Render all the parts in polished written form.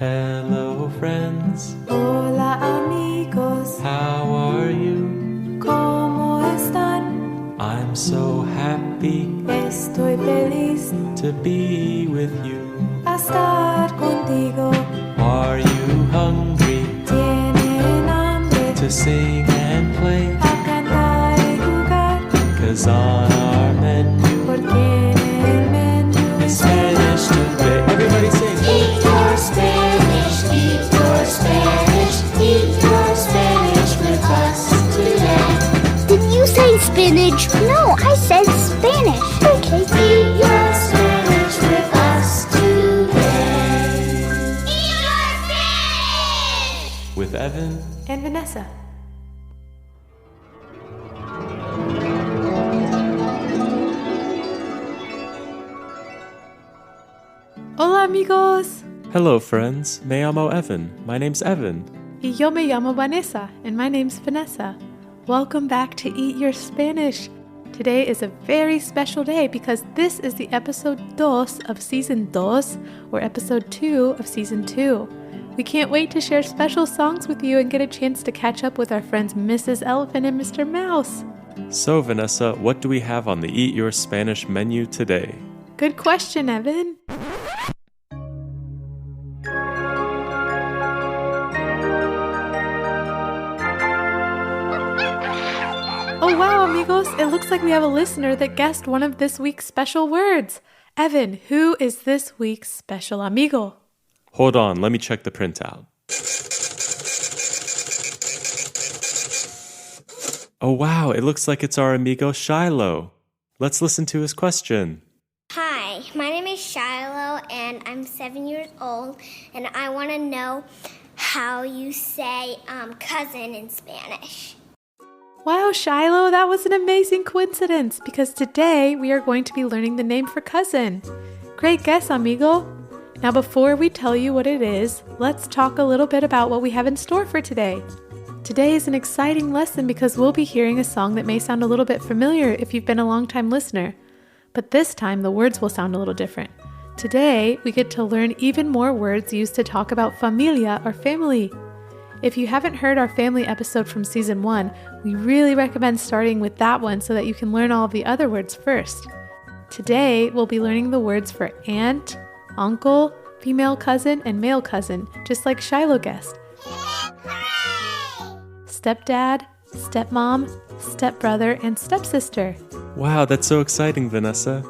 Hello, friends. Hola, amigos. How are you? ¿Cómo están? I'm so happy Estoy feliz to be with you. a estar contigo. Are you hungry ¿Tienen hambre? to sing and play? A cantar y jugar. 'Cause on our menu Porque en el menú is Spanish today. Everybody sing. Eat your Spanish, eat your Spanish, eat your Spanish with us today. Did you say spinach? No, I said Spanish. Okay. Eat your Spanish with us today. Eat your Spanish! With Evan. And Vanessa. Hola, amigos. Hello, friends. Me llamo Evan. My name's Evan. Y yo me llamo Vanessa, and my name's Vanessa. Welcome back to Eat Your Spanish. Today is a very special day because this is the episode 2 of season 2, or episode 2 of season 2. We can't wait to share special songs with you and get a chance to catch up with our friends Mrs. Elephant and Mr. Mouse. So, Vanessa, what do we have on the Eat Your Spanish menu today? Good question, Evan. Oh wow, amigos, it looks like we have a listener that guessed one of this week's special words. Evan, who is this week's special amigo? Hold on, let me check the printout. Oh wow, it looks like it's our amigo Shiloh. Let's listen to his question. Hi, my name is Shiloh and I'm 7 years old and I want to know how you say cousin in Spanish. Wow, Shiloh, that was an amazing coincidence because today we are going to be learning the name for cousin. Great guess, amigo. Now, before we tell you what it is, let's talk a little bit about what we have in store for today. Today is an exciting lesson because we'll be hearing a song that may sound a little bit familiar if you've been a long-time listener. But this time, the words will sound a little different. Today, we get to learn even more words used to talk about familia or family. If you haven't heard our family episode from season 1, we really recommend starting with that one so that you can learn all of the other words first. Today, we'll be learning the words for aunt, uncle, female cousin, and male cousin, just like Shiloh guessed. Stepdad, stepmom, stepbrother, and stepsister. Wow, that's so exciting, Vanessa.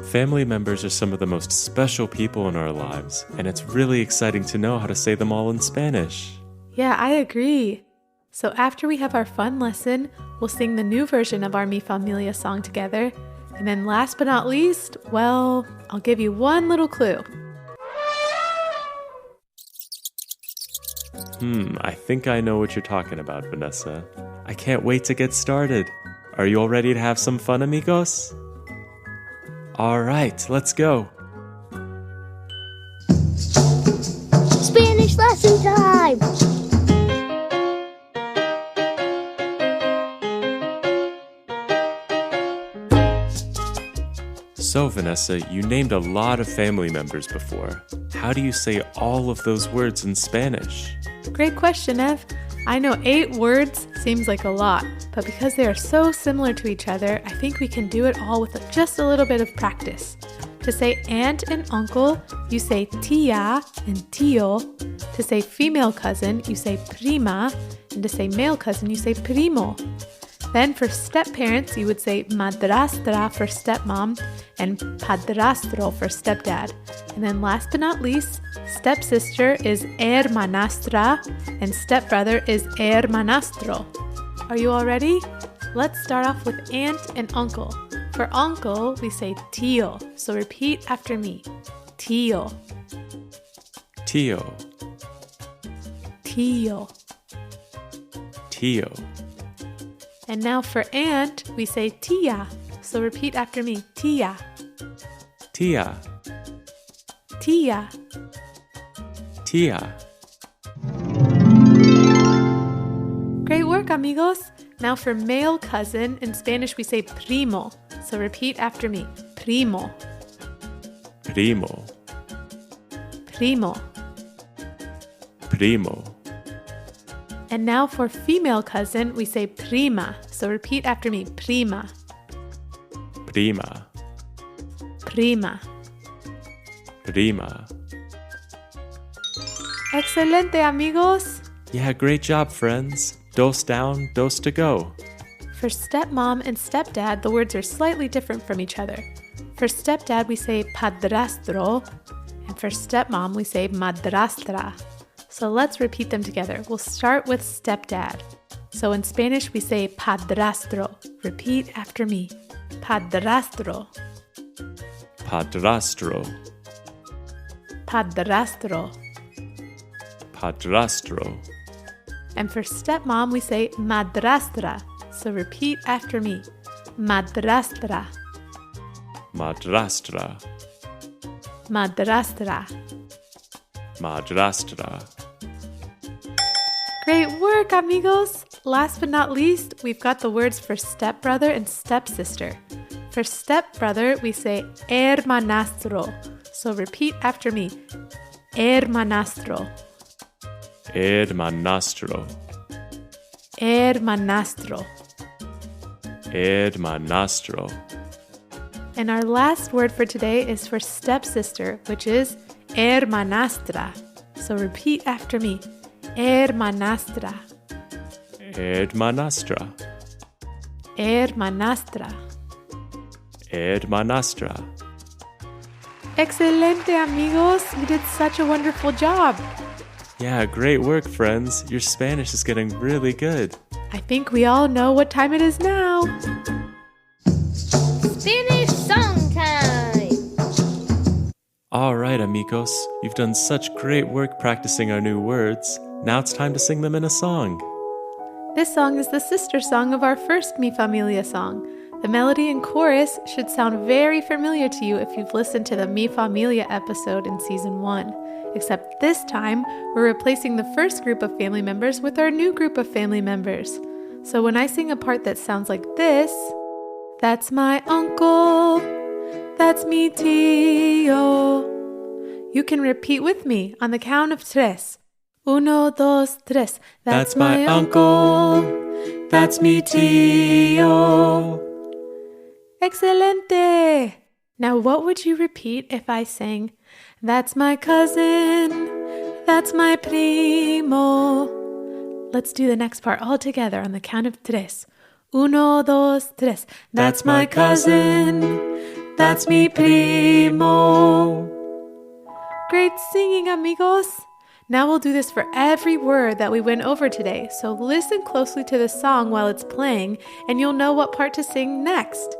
Family members are some of the most special people in our lives, and it's really exciting to know how to say them all in Spanish. Yeah, I agree. So after we have our fun lesson, we'll sing the new version of our Mi Familia song together. And then last but not least, well, I'll give you one little clue. I think I know what you're talking about, Vanessa. I can't wait to get started. Are you all ready to have some fun, amigos? All right, let's go. Spanish lesson time! So, Vanessa, you named a lot of family members before. How do you say all of those words in Spanish? Great question, Ev. I know 8 words seems like a lot, but because they are so similar to each other, I think we can do it all with just a little bit of practice. To say aunt and uncle, you say tía and tío. To say female cousin, you say prima. And to say male cousin, you say primo. Then for step-parents, you would say madrastra for stepmom and padrastro for stepdad. And then last but not least, stepsister is hermanastra and stepbrother is hermanastro. Are you all ready? Let's start off with aunt and uncle. For uncle, we say tío. So repeat after me. Tío. Tío, Tío. tío, And now for aunt, we say tía. So repeat after me. Tía. tía, Tía. tía. Great work, amigos. Now for male cousin, in Spanish we say primo. So repeat after me. Primo. Primo, Primo. primo. And now for female cousin, we say prima. So repeat after me, prima, Prima. prima. Prima. Excelente, amigos! Yeah, great job, friends. Dos down, dos to go. For stepmom and stepdad, the words are slightly different from each other. For stepdad, we say padrastro, and for stepmom, we say madrastra. So let's repeat them together. We'll start with stepdad. So in Spanish, we say padrastro. Repeat after me. Padrastro, Padrastro. padrastro. Padrastro. And for stepmom, we say madrastra. So repeat after me. Madrastra, Madrastra. madrastra. Madrastra. Great work, amigos! Last but not least, we've got the words for stepbrother and stepsister. For stepbrother, we say hermanastro. So repeat after me. Hermanastro, Hermanastro. hermanastro. Hermanastro. And our last word for today is for stepsister, which is hermanastra. So repeat after me. Hermanastra, Hermanastra. hermanastra. Hermanastra. Excelente, amigos! You did such a wonderful job. Yeah, great work, friends. Your Spanish is getting really good. I think we all know what time it is now. Spanish song time! All right, amigos. You've done such great work practicing our new words. Now it's time to sing them in a song. This song is the sister song of our first Mi Familia song. The melody and chorus should sound very familiar to you if you've listened to the Mi Familia episode in season 1. Except this time, we're replacing the first group of family members with our new group of family members. So when I sing a part that sounds like this, that's my uncle, that's mi tío. You can repeat with me on the count of tres. Uno, dos, tres. That's my uncle. That's mi tío. Excelente! Now what would you repeat if I sang, that's my cousin, that's my primo? Let's do the next part all together on the count of tres. Uno, dos, tres. That's my cousin. That's mi primo. Great singing, amigos! Now we'll do this for every word that we went over today, so listen closely to the song while it's playing, and you'll know what part to sing next.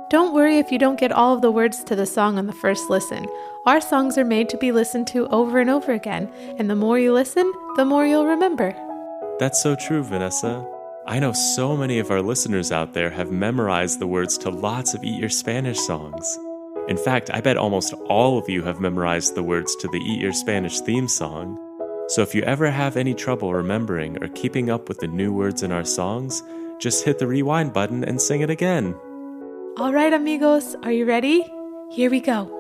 Don't worry if you don't get all of the words to the song on the first listen. Our songs are made to be listened to over and over again, and the more you listen, the more you'll remember. That's so true, Vanessa. I know so many of our listeners out there have memorized the words to lots of Eat Your Spanish songs. In fact, I bet almost all of you have memorized the words to the Eat Your Spanish theme song. So if you ever have any trouble remembering or keeping up with the new words in our songs, just hit the rewind button and sing it again. All right, amigos, are you ready? Here we go.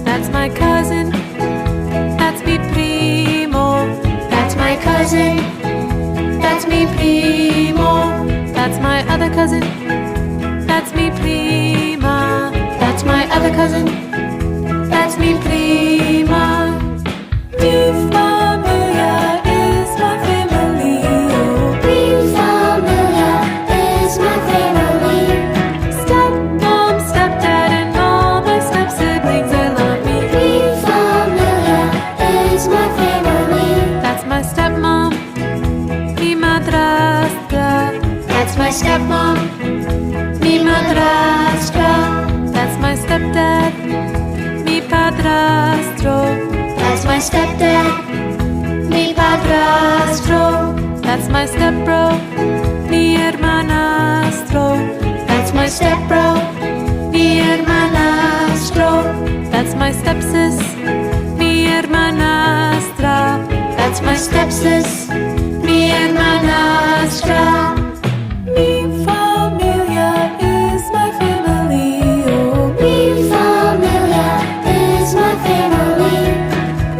That's my cousin, that's mi primo. That's my cousin, that's mi primo. That's my other cousin, that's mi prima. That's my other cousin, that's mi prima. Mi familia is my family. Mi familia is my family. Stepmom, stepdad, and all my step-siblings, I love me. Mi familia is my family. That's my stepmom, mi madrastra. That's my stepmom. Mi madrastra. That's my stepdad. Mi padrastro. That's my stepdad. Mi padrastro. That's my stepbro. Mi hermanastro. That's my stepbro. Mi hermanastro. That's my stepsis. Mi hermanastra. That's my stepsis. Mi hermanastra. Mi familia is my family. Oh, Mi familia is my family.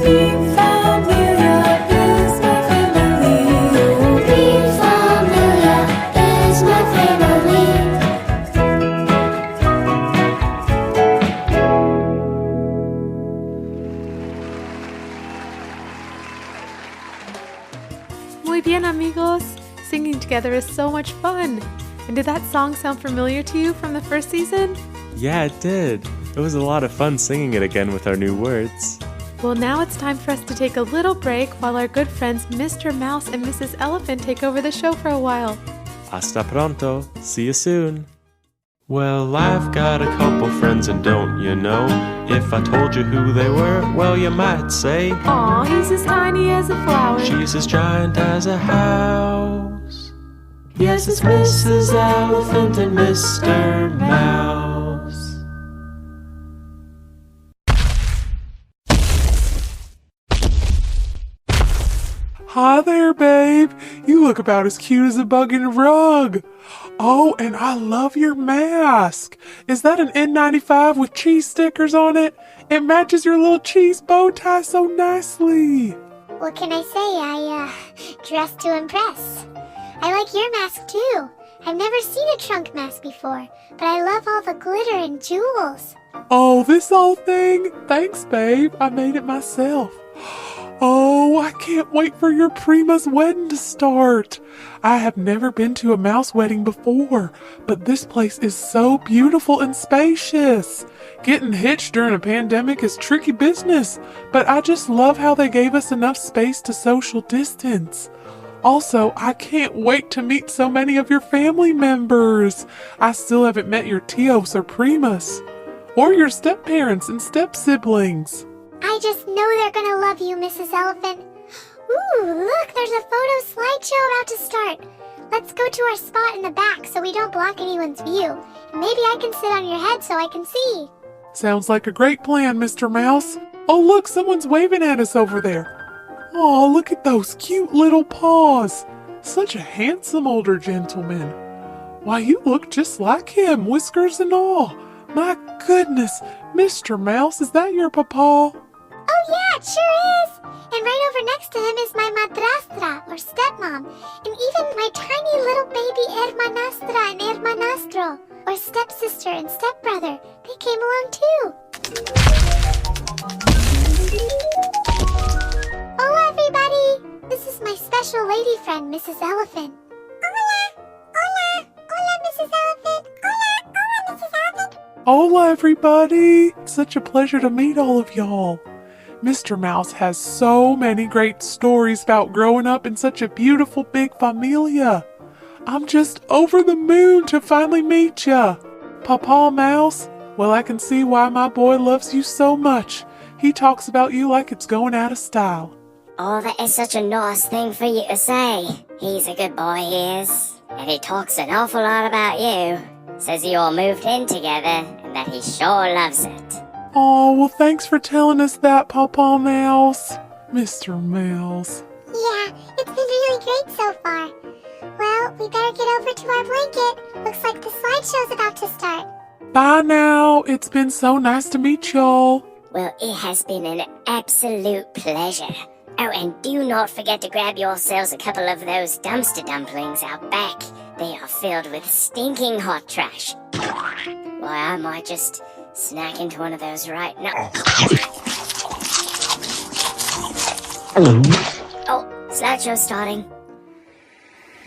mi familia is my family. Oh, Mi familia is my family. muy bien, amigos. Singing together is so much fun. And did that song sound familiar to you from the first season? Yeah, it did. It was a lot of fun singing it again with our new words. Well, now it's time for us to take a little break while our good friends Mr. Mouse and Mrs. Elephant take over the show for a while. Hasta pronto. See you soon. Well, I've got a couple friends, and don't you know? If I told you who they were, well, you might say, Aw, he's as tiny as a flower. she's as giant as a house. Yes, it's Mrs. Elephant and Mr. Mouse. Hi there, babe. You look about as cute as a bug in a rug. Oh, and I love your mask. Is that an N95 with cheese stickers on it? It matches your little cheese bow tie so nicely. What can I say? I dressed to impress. I like your mask too. I've never seen a trunk mask before, but I love all the glitter and jewels. Oh, this old thing? Thanks, babe. I made it myself. Oh, I can't wait for your prima's wedding to start. I have never been to a mouse wedding before, but this place is so beautiful and spacious. Getting hitched during a pandemic is tricky business, but I just love how they gave us enough space to social distance. Also, I can't wait to meet so many of your family members. I still haven't met your tios or primas, or your step-parents and step-siblings. I just know they're gonna love you, Mrs. Elephant. Ooh, look, there's a photo slideshow about to start. Let's go to our spot in the back so we don't block anyone's view. And maybe I can sit on your head so I can see. Sounds like a great plan, Mr. Mouse. Oh, look, someone's waving at us over there. Oh, look at those cute little paws. Such a handsome older gentleman. Why, you look just like him, whiskers and all. My goodness, Mr. Mouse, is that your papa? Oh yeah, it sure is. And right over next to him is my madrastra, or stepmom. And even my tiny little baby hermanastra and hermanastro, or stepsister and stepbrother. They came along too. Hola, everybody. This is my special lady friend, Mrs. Elephant. Hola. Hola. Hola, Mrs. Elephant. Hola. Hola, Mrs. Elephant. Hola, everybody. It's such a pleasure to meet all of y'all. Mr. Mouse has so many great stories about growing up in such a beautiful big familia. I'm just over the moon to finally meet ya. Papa Mouse, well, I can see why my boy loves you so much. He talks about you like it's going out of style. Oh, that is such a nice thing for you to say. He's a good boy, he is. And he talks an awful lot about you. Says you all moved in together and that he sure loves it. Oh, well, thanks for telling us that, Papa Mouse. Mr. Mouse. Yeah, it's been really great so far. Well, we better get over to our blanket. Looks like the slideshow's about to start. Bye now. It's been so nice to meet y'all. Well, it has been an absolute pleasure. Oh, and do not forget to grab yourselves a couple of those dumpster dumplings out back. They are filled with stinking hot trash. Why, I might just snack into one of those right now. Oh, slideshow starting.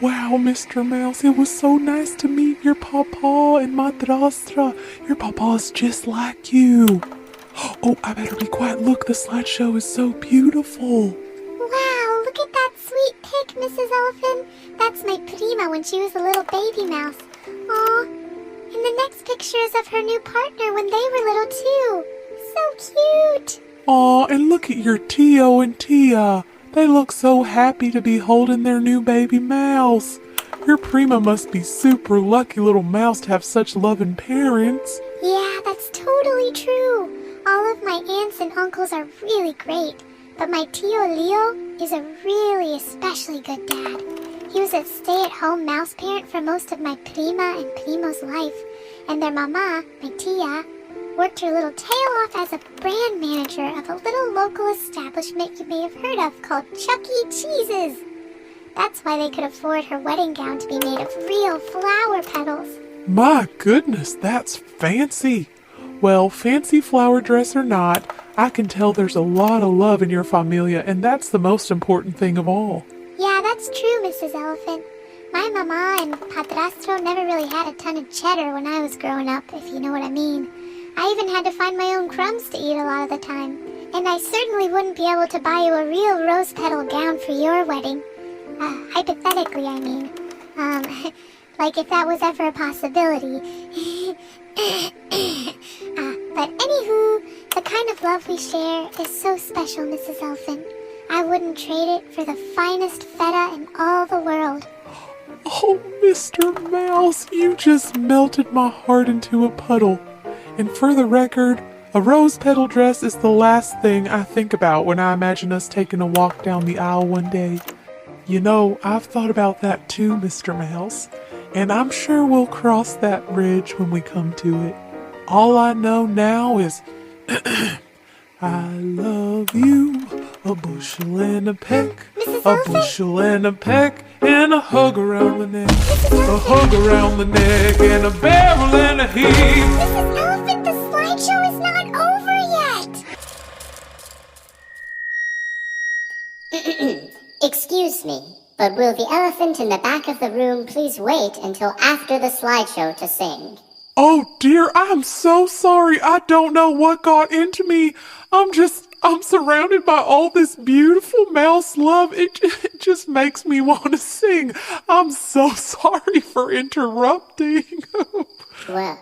Wow, Mr. Mouse, it was so nice to meet your papa and madrastra. Your papa's just like you. Oh, I better be quiet. Look, the slideshow is so beautiful. Wow, look at that sweet pic, Mrs. Elephant. That's my prima when she was a little baby mouse. Aw. And the next picture is of her new partner when they were little too. So cute. Aw, and look at your Tio and Tia. They look so happy to be holding their new baby mouse. Your prima must be super lucky little mouse to have such loving parents. Yeah, that's totally true. All of my aunts and uncles are really great. But my Tio Leo is a really especially good dad. He was a stay-at-home mouse parent for most of my prima and primo's life. And their mama, my Tia, worked her little tail off as a brand manager of a little local establishment you may have heard of called Chuck E. Cheese's. That's why they could afford her wedding gown to be made of real flower petals. My goodness, that's fancy. Well, fancy flower dress or not, I can tell there's a lot of love in your familia, and that's the most important thing of all. Yeah, that's true, Mrs. Elephant. My mama and padrastro never really had a ton of cheddar when I was growing up, if you know what I mean. I even had to find my own crumbs to eat a lot of the time. And I certainly wouldn't be able to buy you a real rose petal gown for your wedding. Hypothetically, I mean. Like if that was ever a possibility. But anywho, the kind of love we share is so special, Mrs. Elephant. I wouldn't trade it for the finest feta in all the world. Oh, Mr. Mouse, you just melted my heart into a puddle. And for the record, a rose petal dress is the last thing I think about when I imagine us taking a walk down the aisle one day. You know, I've thought about that too, Mr. Mouse, and I'm sure we'll cross that bridge when we come to it. All I know now is, I love you, a bushel and a peck, a bushel and a peck, and a hug around the neck, a hug around the neck, and a barrel and a heave. Mrs. Elephant, the slideshow is not over yet! Excuse me, but will the elephant in the back of the room please wait until after the slideshow to sing? Oh dear, I'm so sorry. I don't know what got into me. I'm surrounded by all this beautiful mouse love. It just makes me want to sing. I'm so sorry for interrupting. Well,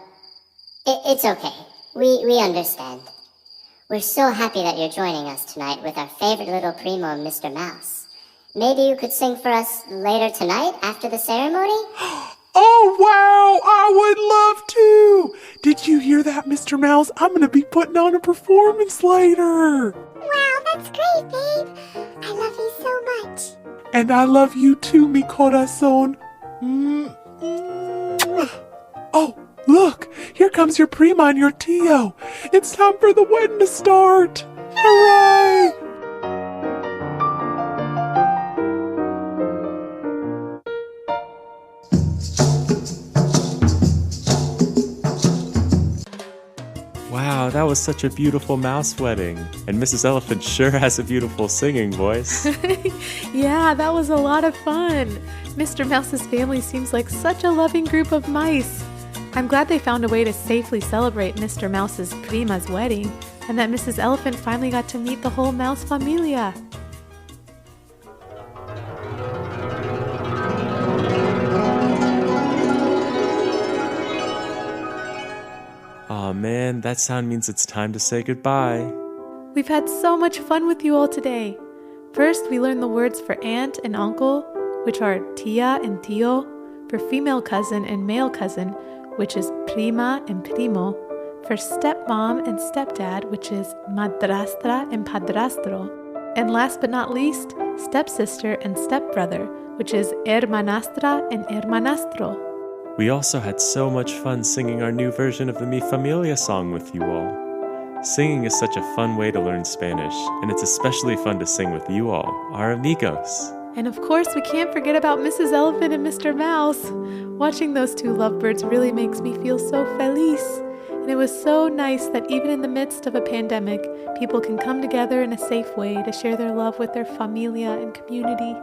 it's okay. We understand. We're so happy that you're joining us tonight with our favorite little primo, Mr. Mouse. Maybe you could sing for us later tonight after the ceremony? Oh, wow! I would love to! Did you hear that, Mr. Mouse? I'm going to be putting on a performance later! Wow, that's great, babe! I love you so much! And I love you too, mi corazón. Oh, look! Here comes your prima and your Tio! It's time for the wedding to start! Hooray! Wow, that was such a beautiful mouse wedding. And Mrs. Elephant sure has a beautiful singing voice. Yeah, that was a lot of fun. Mr. Mouse's family seems like such a loving group of mice. I'm glad they found a way to safely celebrate Mr. Mouse's prima's wedding, and that Mrs. Elephant finally got to meet the whole mouse familia. Aw man, that sound means it's time to say goodbye. We've had so much fun with you all today. First, we learned the words for aunt and uncle, which are tia and tio, for female cousin and male cousin, which is prima and primo, for stepmom and stepdad, which is madrastra and padrastro, and last but not least, stepsister and stepbrother, which is hermanastra and hermanastro. We also had so much fun singing our new version of the Mi Familia song with you all. Singing is such a fun way to learn Spanish, and it's especially fun to sing with you all, our amigos. And of course, we can't forget about Mrs. Elephant and Mr. Mouse. Watching those two lovebirds really makes me feel so feliz. And it was so nice that even in the midst of a pandemic, people can come together in a safe way to share their love with their familia and community.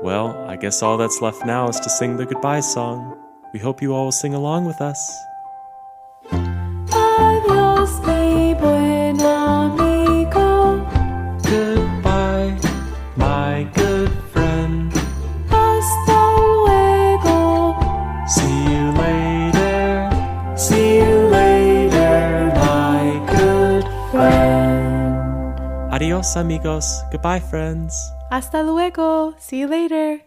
Well, I guess all that's left now is to sing the goodbye song. We hope you all will sing along with us. Adiós, mi buen amigo. Goodbye, my good friend. Hasta Adios, amigos. Goodbye, friends. Hasta luego. See you later.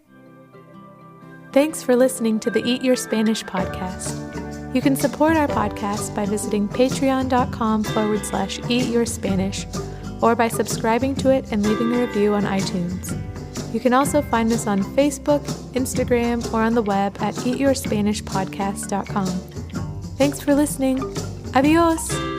Thanks for listening to the Eat Your Spanish podcast. You can support our podcast by visiting patreon.com/eatyourspanish or by subscribing to it and leaving a review on iTunes. You can also find us on Facebook, Instagram, or on the web at eatyourspanishpodcast.com. Thanks for listening. Adios!